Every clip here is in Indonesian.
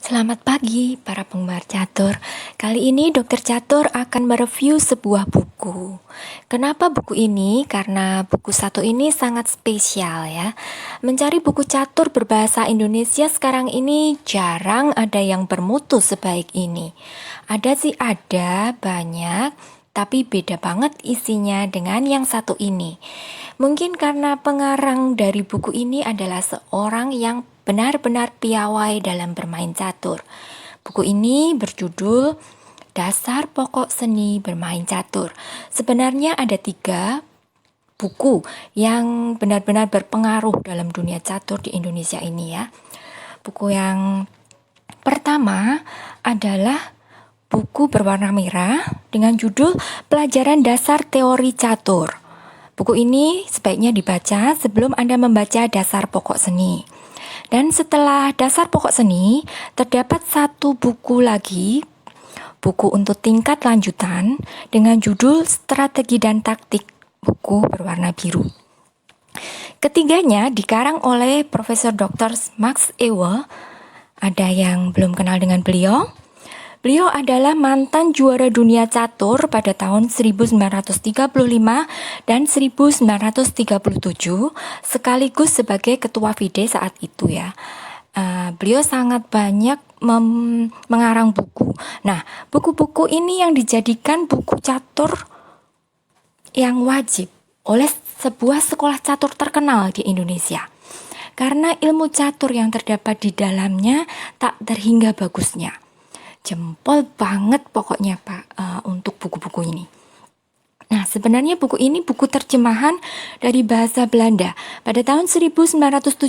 Selamat pagi para penggemar catur. Kali ini Dokter Catur akan mereview sebuah buku. Kenapa buku ini? Karena buku satu ini sangat spesial ya. Mencari buku catur berbahasa Indonesia sekarang ini jarang ada yang bermutu sebaik ini. Ada sih ada, banyak, tapi beda banget isinya dengan yang satu ini. Mungkin karena pengarang dari buku ini adalah seorang yang benar-benar piawai dalam bermain catur. Buku ini berjudul Dasar Pokok Seni Bermain Catur. Sebenarnya ada 3 buku yang benar-benar berpengaruh dalam dunia catur di Indonesia ini ya. Buku yang pertama adalah buku berwarna merah dengan judul Pelajaran Dasar Teori Catur. Buku ini sebaiknya dibaca sebelum Anda membaca Dasar Pokok Seni. Dan setelah Dasar Pokok Seni, terdapat satu buku lagi, buku untuk tingkat lanjutan dengan judul Strategi dan Taktik, buku berwarna biru. Ketiganya dikarang oleh Profesor Dr. Max Euwe. Ada yang belum kenal dengan beliau? Beliau adalah mantan juara dunia catur pada tahun 1935 dan 1937, sekaligus sebagai ketua FIDE saat itu ya. Beliau sangat banyak mengarang buku. Nah, buku-buku ini yang dijadikan buku catur yang wajib oleh sebuah sekolah catur terkenal di Indonesia. Karena ilmu catur yang terdapat di dalamnya tak terhingga bagusnya. Jempol banget pokoknya Pak untuk buku-buku ini. Nah, sebenarnya buku ini buku terjemahan dari bahasa Belanda. Pada tahun 1974,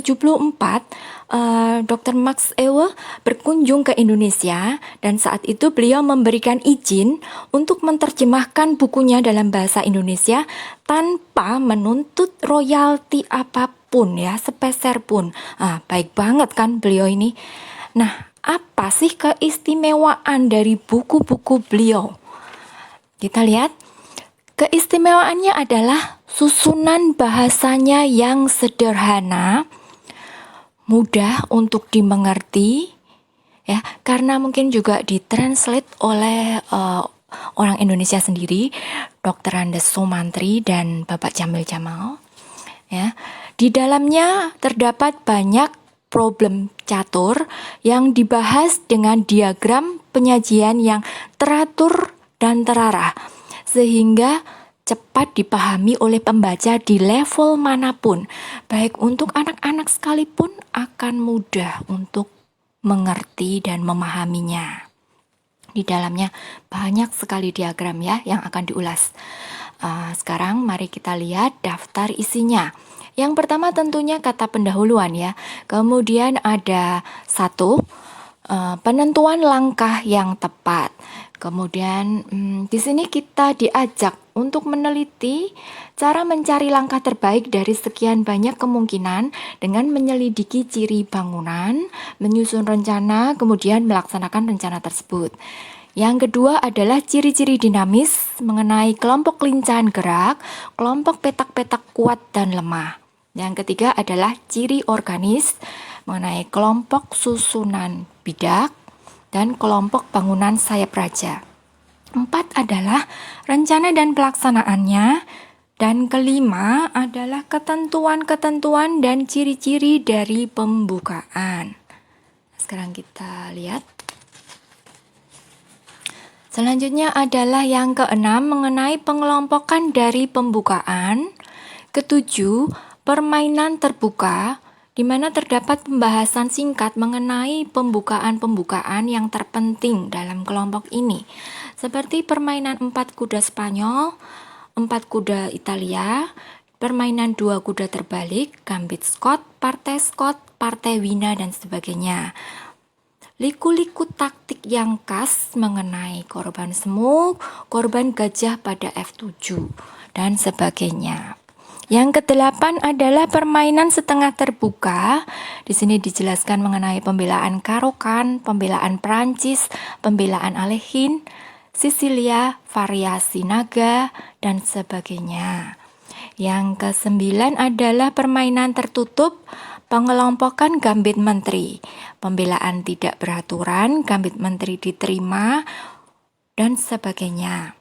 Dr. Max Euwe berkunjung ke Indonesia dan saat itu beliau memberikan izin untuk menerjemahkan bukunya dalam bahasa Indonesia tanpa menuntut royalti apapun ya, sepeser pun. Baik banget kan beliau ini. Nah, apa sih keistimewaan dari buku-buku beliau? Kita lihat, keistimewaannya adalah susunan bahasanya yang sederhana, mudah untuk dimengerti, ya, karena mungkin juga ditranslate oleh orang Indonesia sendiri, Dr. Andes Sumantri dan Bapak Jamil Jamal. Ya, di dalamnya terdapat banyak problem catur yang dibahas dengan diagram penyajian yang teratur dan terarah sehingga cepat dipahami oleh pembaca di level manapun, baik untuk anak-anak sekalipun akan mudah untuk mengerti dan memahaminya. Di dalamnya banyak sekali diagram ya yang akan diulas. Sekarang mari kita lihat daftar isinya. Yang pertama tentunya kata pendahuluan ya. Kemudian ada 1, penentuan langkah yang tepat. Kemudian di sini kita diajak untuk meneliti cara mencari langkah terbaik dari sekian banyak kemungkinan dengan menyelidiki ciri bangunan, menyusun rencana, kemudian melaksanakan rencana tersebut. Yang kedua adalah ciri-ciri dinamis mengenai kelompok lincahan gerak, kelompok petak-petak kuat dan lemah. Yang ketiga adalah ciri organis mengenai kelompok susunan bidak dan kelompok bangunan sayap raja. 4 adalah rencana dan pelaksanaannya. Dan kelima adalah ketentuan-ketentuan dan ciri-ciri dari pembukaan. Sekarang kita lihat. Selanjutnya adalah yang keenam mengenai pengelompokan dari pembukaan. Ketujuh, permainan terbuka, di mana terdapat pembahasan singkat mengenai pembukaan-pembukaan yang terpenting dalam kelompok ini, seperti permainan 4 kuda Spanyol, 4 kuda Italia, permainan 2 kuda terbalik, gambit Scott, partai Wina, dan sebagainya. Liku-liku taktik yang khas mengenai korban semut, korban gajah pada F7, dan sebagainya. Yang ke-8 adalah permainan setengah terbuka. Di sini dijelaskan mengenai pembelaan Karokan, pembelaan Prancis, pembelaan Alekhine, Sisilia, variasi naga, dan sebagainya. Yang ke-9 adalah permainan tertutup, pengelompokan gambit menteri. pembelaan tidak beraturan, gambit menteri diterima, dan sebagainya.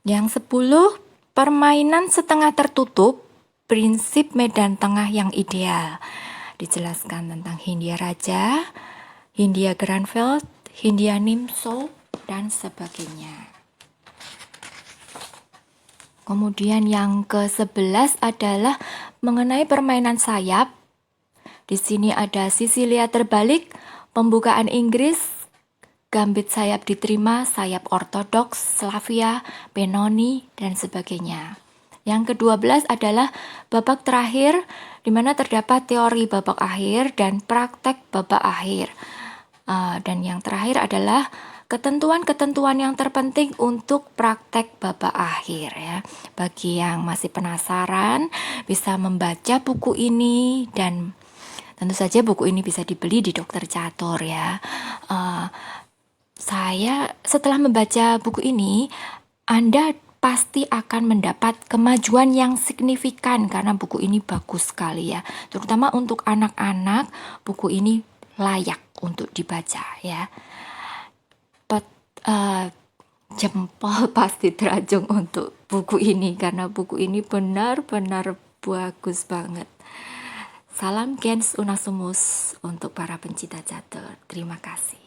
Yang 10, permainan setengah tertutup, prinsip medan tengah yang ideal. Dijelaskan tentang Hindia Raja, Hindia Granville, Hindia Nimso, dan sebagainya. Kemudian yang ke-11 adalah mengenai permainan sayap. Di sini ada Sisilia terbalik, pembukaan Inggris, gambit sayap diterima, sayap ortodoks, Slavia, Benoni, dan sebagainya. Yang ke-12 adalah babak terakhir, di mana terdapat teori babak akhir dan praktek babak akhir. Dan yang terakhir adalah ketentuan-ketentuan yang terpenting untuk praktek babak akhir ya. Bagi yang masih penasaran, bisa membaca buku ini, dan tentu saja buku ini bisa dibeli di Dokter Catur ya. Saya setelah membaca buku ini, Anda pasti akan mendapat kemajuan yang signifikan karena buku ini bagus sekali ya. Terutama untuk anak-anak, buku ini layak untuk dibaca ya. Jempol pasti terajung untuk buku ini karena buku ini benar-benar bagus banget. Salam Gens Unasumus untuk para pencinta catur. Terima kasih.